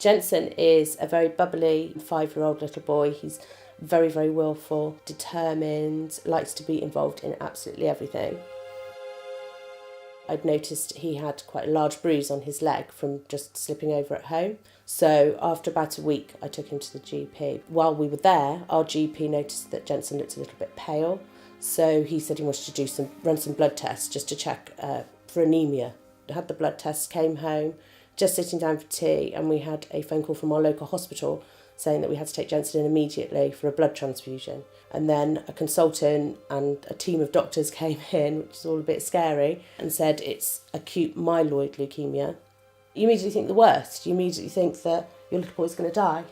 Jensen is a very bubbly 5-year-old little boy. He's very, very willful, determined, likes to be involved in absolutely everything. I'd noticed he had quite a large bruise on his leg from just slipping over at home. So after about a week, I took him to the GP. While we were there, our GP noticed that Jensen looked a little bit pale. So he said he wanted to run some blood tests just to check for anaemia. I had the blood tests, came home, just sitting down for tea, and we had a phone call from our local hospital saying that we had to take Jensen in immediately for a blood transfusion. And then a consultant and a team of doctors came in, which is all a bit scary, and said it's acute myeloid leukemia. You immediately think the worst. You immediately think that your little boy's going to die.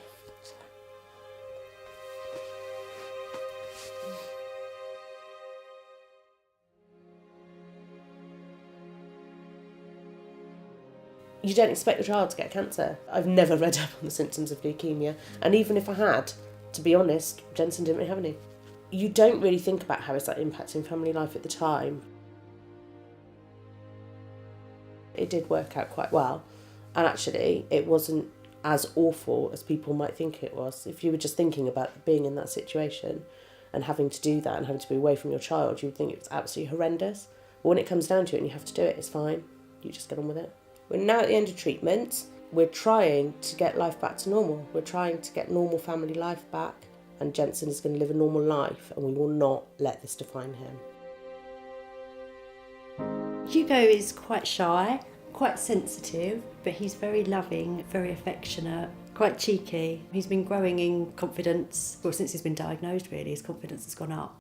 You don't expect your child to get cancer. I've never read up on the symptoms of leukemia, and even if I had, to be honest, Jensen didn't really have any. You don't really think about how is that impacting family life at the time. It did work out quite well, and actually it wasn't as awful as people might think it was. If you were just thinking about being in that situation and having to do that and having to be away from your child, you would think it was absolutely horrendous. But when it comes down to it and you have to do it, it's fine. You just get on with it. We're now at the end of treatment. We're trying to get life back to normal. We're trying to get normal family life back, and Jensen is going to live a normal life, and we will not let this define him. Hugo is quite shy, quite sensitive, but he's very loving, very affectionate, quite cheeky. He's been growing in confidence. Well, since he's been diagnosed, really, his confidence has gone up.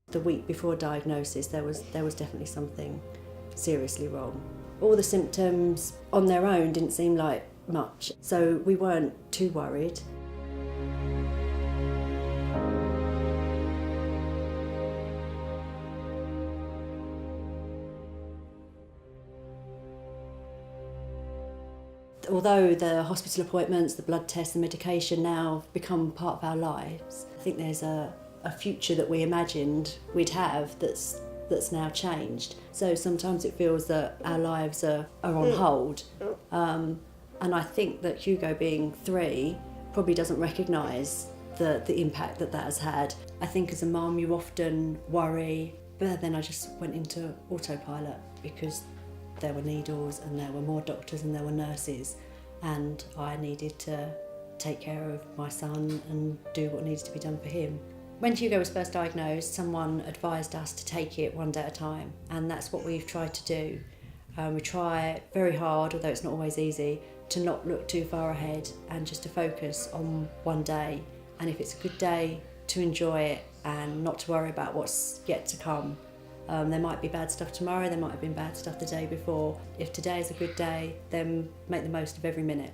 The week before diagnosis, there was definitely something seriously wrong. All the symptoms on their own didn't seem like much, so we weren't too worried. Although the hospital appointments, the blood tests, the medication now have become part of our lives, I think there's a future that we imagined we'd have that's now changed. So sometimes it feels that our lives are on hold. And I think that Hugo being 3 probably doesn't recognise the impact that has had. I think as a mum you often worry, but then I just went into autopilot because there were needles and there were more doctors and there were nurses, and I needed to take care of my son and do what needed to be done for him. When Hugo was first diagnosed, someone advised us to take it one day at a time, and that's what we've tried to do. We try very hard, although it's not always easy, to not look too far ahead and just to focus on one day. And if it's a good day, to enjoy it and not to worry about what's yet to come. There might be bad stuff tomorrow, there might have been bad stuff the day before. If today is a good day, then make the most of every minute.